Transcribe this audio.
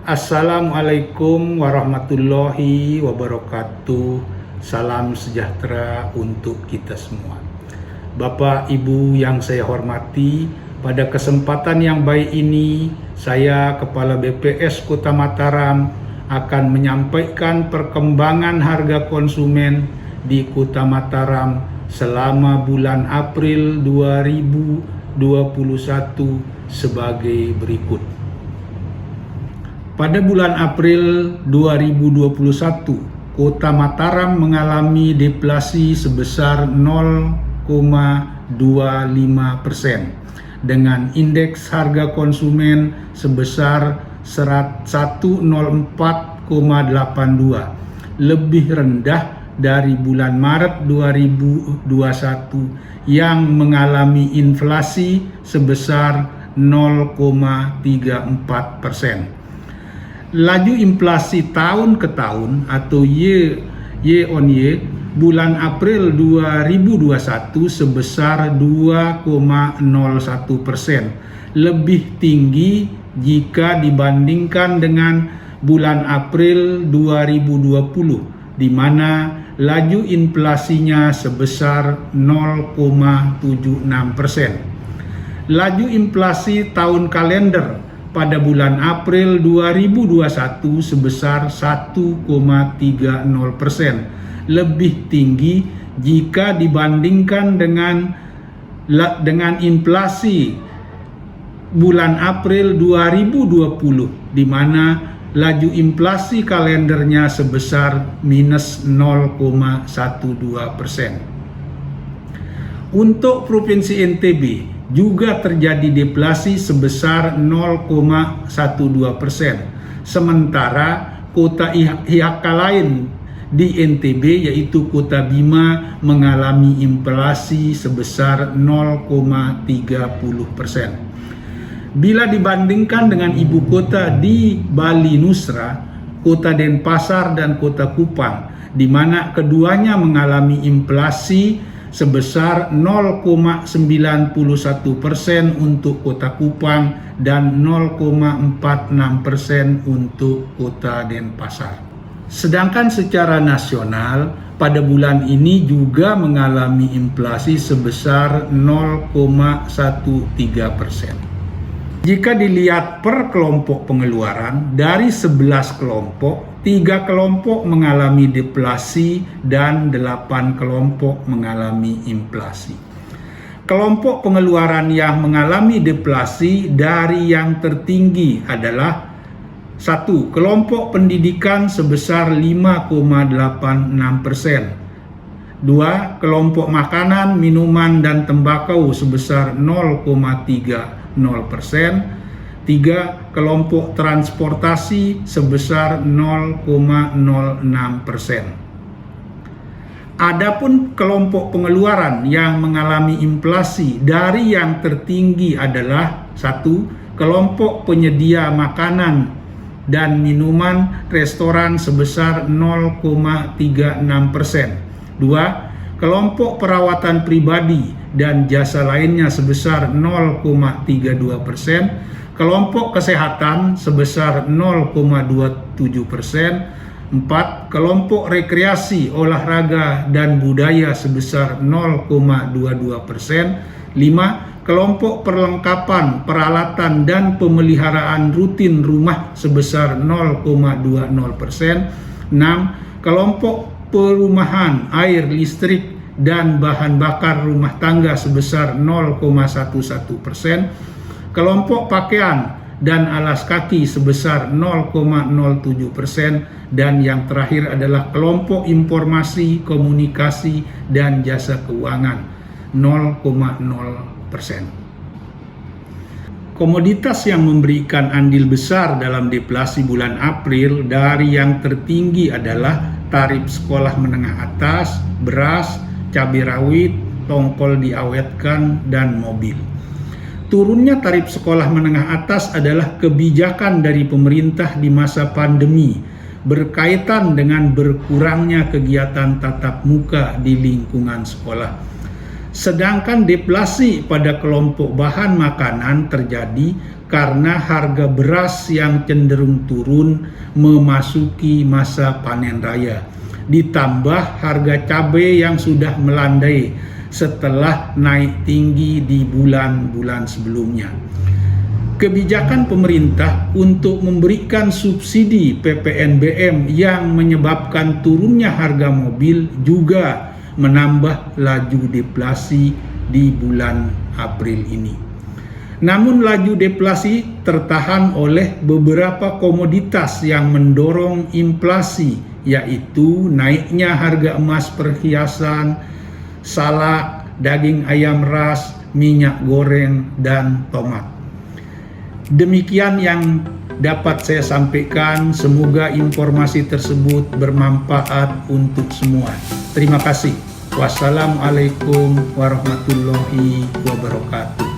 Assalamualaikum warahmatullahi wabarakatuh. Salam sejahtera untuk kita semua. Bapak Ibu yang saya hormati, pada kesempatan yang baik ini saya Kepala BPS Kota Mataram akan menyampaikan perkembangan harga konsumen di Kota Mataram selama bulan April 2021 sebagai berikut. Pada bulan April 2021, Kota Mataram mengalami deflasi sebesar 0,25% dengan indeks harga konsumen sebesar 104,82, lebih rendah dari bulan Maret 2021 yang mengalami inflasi sebesar 0,34%. Laju inflasi tahun ke tahun atau year on year bulan April 2021 sebesar 2,01%, lebih tinggi jika dibandingkan dengan bulan April 2020 di mana laju inflasinya sebesar 0,76%. Laju inflasi tahun kalender pada bulan April 2021 sebesar 1,30%, lebih tinggi jika dibandingkan dengan inflasi bulan April 2020 di mana laju inflasi kalendernya sebesar minus 0,12%. Untuk Provinsi NTB juga terjadi deflasi sebesar 0,12%. Sementara kota IHK lain di NTB yaitu Kota Bima mengalami inflasi sebesar 0,30%. Bila dibandingkan dengan ibu kota di Bali Nusra, Kota Denpasar dan Kota Kupang, di mana keduanya mengalami inflasi sebesar 0,91% untuk Kota Kupang dan 0,46% untuk Kota Denpasar. Sedangkan secara nasional pada bulan ini juga mengalami inflasi sebesar 0,13%. Jika dilihat per kelompok pengeluaran, dari 11 kelompok, 3 kelompok mengalami deflasi dan 8 kelompok mengalami inflasi. Kelompok pengeluaran yang mengalami deflasi dari yang tertinggi adalah 1. Kelompok pendidikan sebesar 5,86%. 2. Kelompok makanan, minuman, dan tembakau sebesar 0,30%. 3. Kelompok transportasi sebesar 0,06%. Adapun kelompok pengeluaran yang mengalami inflasi dari yang tertinggi adalah 1. Kelompok penyedia makanan dan minuman restoran sebesar 0,36%. 2. Kelompok perawatan pribadi dan jasa lainnya sebesar 0,32%, kelompok kesehatan sebesar 0,27%, 4. Kelompok rekreasi, olahraga, dan budaya sebesar 0,22%, 5. Kelompok perlengkapan, peralatan, dan pemeliharaan rutin rumah sebesar 0,20%, 6. Kelompok perumahan, air, listrik, dan bahan bakar rumah tangga sebesar 0,11%, kelompok pakaian dan alas kaki sebesar 0,07%, dan yang terakhir adalah kelompok informasi, komunikasi, dan jasa keuangan 0,0%. Komoditas yang memberikan andil besar dalam deflasi bulan April dari yang tertinggi adalah tarif sekolah menengah atas, beras, cabai rawit, tongkol diawetkan, dan mobil. Turunnya tarif sekolah menengah atas adalah kebijakan dari pemerintah di masa pandemi berkaitan dengan berkurangnya kegiatan tatap muka di lingkungan sekolah. Sedangkan deflasi pada kelompok bahan makanan terjadi karena harga beras yang cenderung turun memasuki masa panen raya, ditambah harga cabai yang sudah melandai setelah naik tinggi di bulan-bulan sebelumnya. Kebijakan pemerintah untuk memberikan subsidi PPNBM yang menyebabkan turunnya harga mobil juga menambah laju deflasi di bulan April ini. Namun laju deflasi tertahan oleh beberapa komoditas yang mendorong inflasi, yaitu naiknya harga emas perhiasan, salak, daging ayam ras, minyak goreng, dan tomat. Demikian yang dapat saya sampaikan. Semoga informasi tersebut bermanfaat untuk semua. Terima kasih. Wassalamualaikum warahmatullahi wabarakatuh.